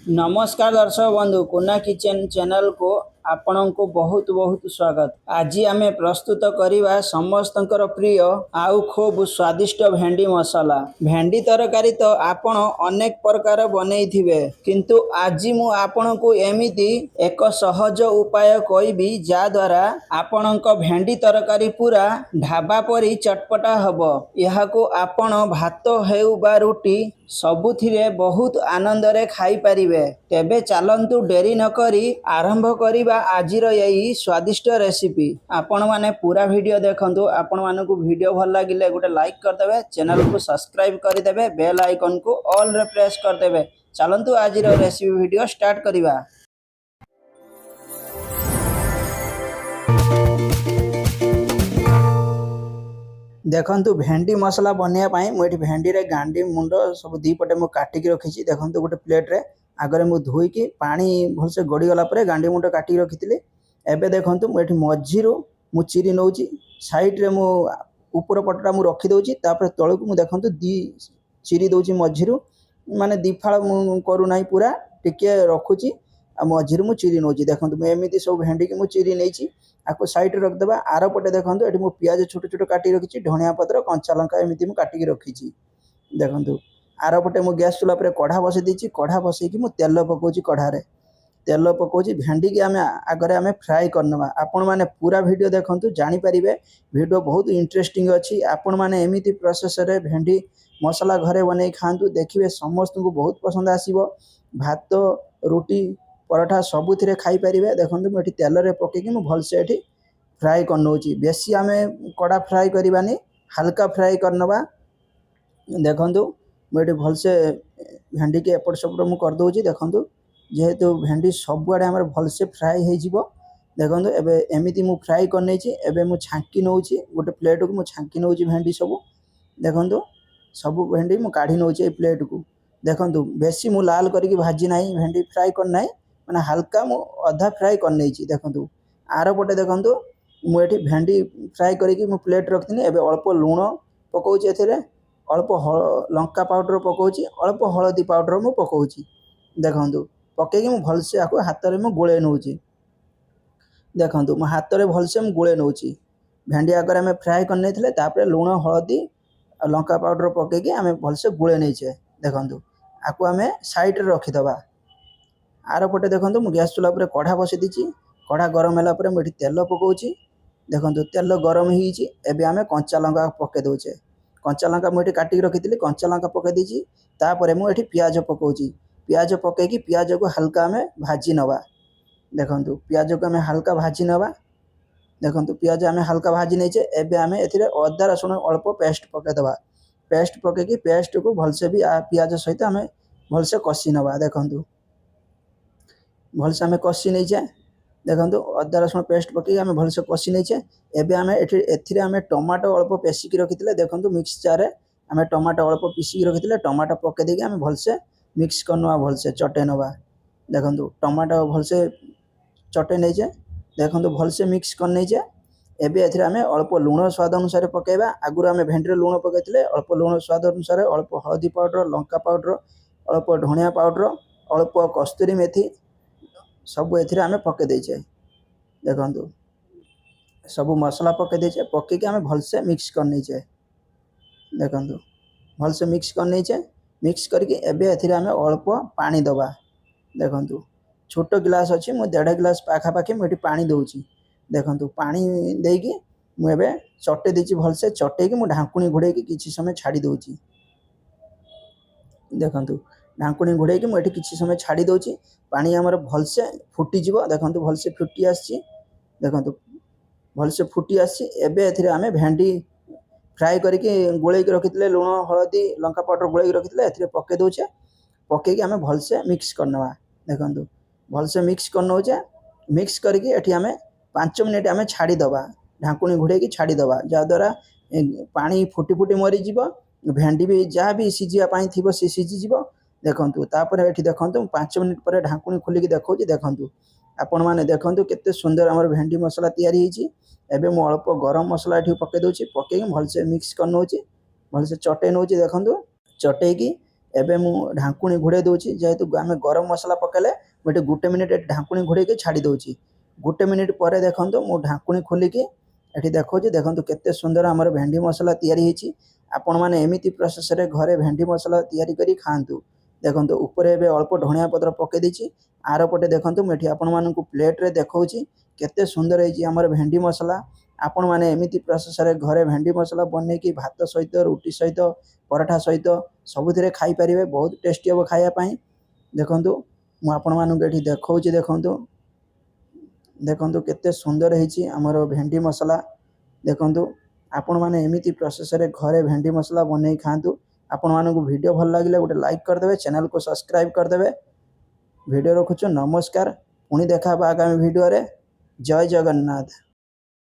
नमस्कार दर्शक बंधु कुना किचन चैनल को आपण को बहुत बहुत स्वागत। आज आम प्रस्तुत करवा समस्तंकर प्रिय आउ खूब स्वादिष्ट भेंडी मसाला। भेंडी तरकारी तो आपण अनेक प्रकार बनई थिबे, किंतु आज मु आपण को एमिति एक सहज उपाय कहबी जा द्वारा आपणक भेंडी तरकारी पूरा ढाबा परी चटपटा हब। यहाको आपण भात हेउ बा रुटी सबुथिरे बहुत आनंद रे खाई परिबे। तेबे चलंतु डेरी न करी आरंभ करिबा आजिर यही स्वादिष्ट रेसिपी। आपण माने पूरा वीडियो देखंतु। आपण मानकु वीडियो भल लागिले गोटे लाइक कर देबे, चैनल को सब्सक्राइब कर देबे, बेल आइकन को ऑल रे प्रेस कर देबे। चलंतु आजिर रेसिपी वीडियो स्टार्ट करिबा। देखंतु भेंडी मसला बनिया पाई मुझे भेंडी रे गांडी मुंड सब दी पटे मु काटिकी रखी। देखंतु गोटे प्लेट रे आगरे मु धोईकी पानी भलसे गड़ी गला परे गांडी मुंड काटिकी रखिथिली। एबे देखंतु मुझे मझीरु मु चिरी नउची, साइड रे मु ऊपर पटटा मु रखी दउची, तापर तळकु मु देखंतु दी चिरी दउची मझीरु, माने दी फाळ मु करू नाही, पूरा टिके रखुची आ मझीरु मु चिरी नउची। देखंतु मु एमिति सब भेंडी की मु चिरी नेची, आपको साइड रख देबा। आर पटे देखंतु एठी मु प्याज छोट छोट काटी रखिची, धनिया पत्र कंचा लंका एमिति मु काटी रखिची। देखंतु आर पटे मु गैस चूल्हा पर कढ़ा बसै दीची। कढ़ा बसै की मु तेल पकोची, कढ़ा रे तेल पकोची। भेंडी की आमे आगरे आमे फ्राई करनवा। आपण माने पूरा वीडियो देखंतु, जानि परिबे वीडियो बहुत इंटरेस्टिंग अछि। आपण माने एमिति प्रोसेस रे भेंडी मसाला घरे बनै खांतु, देखिबे समस्त को बहुत पसंद आसीबो। भात रोटी पराठा सबुथिरे खाई परिबे। देखंतु मु एठी तेल रे पके की मु भलसे एठी फ्राई करनोची। बेसी आमे कड़ा फ्राई करबानी, हल्का फ्राई करनवा। देखंतु मु एठी भलसे भेंडी के एपट सेपट मु कर दोची। देखंतु जेहेतु भेंडी सब आडे हमर भलसे फ्राई हे जिवो। देखंतु एबे एमिति मु फ्राई करनेची। एबे मु छांकी नोची, गोटे प्लेट को मु छांकी नोची भेंडी सब। देखंतु सब भेंडी मु काढी नोची ए प्लेट को। देखंतु बेसी मु लाल करके भाजी नाही, भेंडी फ्राई कर नाही, माने हल्का मु आधा फ्राई करनेची। देखंतु आर पटे देखंतु मु एठी भेंडी फ्राई करके मु प्लेट रखथिनी। एबे अल्प लूण पकोची, एथिरे अल्प लंका पाउडर पकोची, अल्प हळदी पाउडर मु पकोची। देखंतु पके की मु भलसे आको हाथ रे मु गोळे नोची। देखंतु मु हाथ रे भलसे मु गोळे नोची। भेंडी आगर हमें फ्राई करने थिले, तापरे लूण हळदी लंका पाउडर पके की हमें भलसे गोळे नेछे। देखंतु आको हमें साइड रे रखि दबा। आर पटे देखंतु मु गैस चूल्हा पर कढ़ा बसै दीची। कढ़ा गरम होला परे मु एठी तेल पकोची। देखंतु तेल गरम हिची। एबे हमें कंचा लंका पके दोचे। कंचा लंका मु एठी काटी रखिथिली, कंचा लंका पके दीची। तापरे मु एठी प्याज पकोची। प्याज पके की प्याज को हल्का हमें भाजी नवा। देखंतु प्याज को हमें हल्का भाजी नवा। देखंतु प्याज हमें हल्का भाजी नेछे। एबे हमें एथिरे अदा रसुण अल्प पेस्ट पके दबा। पेस्ट पके की पेस्ट को भलसे भी प्याज सहित हमें भलसे कसी नवा। देखंतु भलसे हमें कसी नेछे। देखंतु अदा रसुण पेस्ट पके हमें भलसे कसी नेछे। एबे हमें एथिरे हमें टमाटो अल्प पेसी की रखिथिले। देखंतु मिक्सचर रे हमें टमाटो अल्प पीसी की रखिथिले। टमाटो पके देकी हमें भलसे मिक्स करनवा, भलसे चटे नवा। देखंतु टमाटो भलसे चटे नेछे। देखंतु भलसे मिक्स कर नेछे। एबे एथिरे हमें अल्प लूण स्वाद अनुसार पकेबा। आगुर हमें भेंडी रे लूण पकेथिले, अल्प लूण स्वाद अनुसार, अल्प हळदी पाउडर, लंका पाउडर, अल्प धनिया पाउडर, अल्प कस्तूरी मेथी सब एथिरे हमें पके देछे। देखंतु सब मसला पके देछे। पके की हमें भलसे मिक्स कर नेछे। देखंतु भलसे मिक्स कर नेछे। मिक्स करके एबे एथिरे हमें अल्प पानी दबा। देखंतु छोटो गिलास अछि, मु 1.5 गिलास पाखा पाखी मु एठी पानी दउची। देखंतु पानी देकी मु एबे चटे देची। भलसे चटे की मु ढांकुणी घोड़े की किछि समय छाडी दउची। देखंतु ढांकुणी घोड़े की मु एठी किछि समय छाडी दउची। पानी हमर भलसे फुटी जिवो। देखंतु भलसे फुटी आसी। देखंतु भलसे फुटी आसी। एबे एथिरे हमें भेंडी फ्राई करके गोळे के रखितले, लूण हळदी लंका पाउडर गोळे के रखितले, एथिरे पके दोचे। पके की हमें भलसे मिक्स करनवा। देखंतु भलसे मिक्स करनोचे। मिक्स करके एठी हमें 5 मिनिट हमें छाडी दबा। ढांकुणी घोड़े की छाडी दबा, जा द्वारा पानी फुटी फुटी मरी जिवो। भेंडी भी जहाँ भी सिजिया पाई थिबो से सिजी जिवो। देखंतु तापर एठी देखंतु 5 मिनिट पर ढांकुणी खोली की देखौची। देखंतु आपण माने देखंतु केते सुंदर हमर भेंडी मसला तयारी हिची। एबे मु अल्प गरम मसला एठी पके दोची। पके की भलसे मिक्स करनोची, भलसे चटे नोची। देखंतु चटे की एबे मु ढांकुणी घोड़े दूची जेहेतु आम गरम मसला पकेले मुझे 1 मिनिट ढांकुणी घोड़े के छाड़ी दूची 1 मिनिट पर देखो मु ढांकुणी खोलिकी ये देखो केते सुंदर आमर भेंडी मसला तैयारी होती आपण मैंने एमती प्रोसेस रे घरे भेंडी मसला तैयारी करी खातु देखो ऊपर एबे अल्प धनिया पत्र पके देछि आर पटे देखो मुझे आपण मानक प्लेट रे देखौछि केते सुंदर है आमर भेंडी मसला आपण मैंने एमती प्रोसेस रे घरे भेंडी मसला बनै कि भात सहित रुटी सहित पराठा सहित सबुथिरे खाई पारिबे बहुत टेस्टी हम खाया पाई देखो मु आपण मानक एठी देखौछि देखो केते सुंदर है आमर भेंडी मसला देखो आपण मैंने एमती प्रोसेस रे घरे भेंडी मसला बनै खातु आपण मानक वीडियो भल लगे गोटे लाइक करदे चैनल को सब्सक्राइब करदे वीडियो रखुछु नमस्कार पुणी देखा आगामी वीडियो रे जय जगन्नाथ।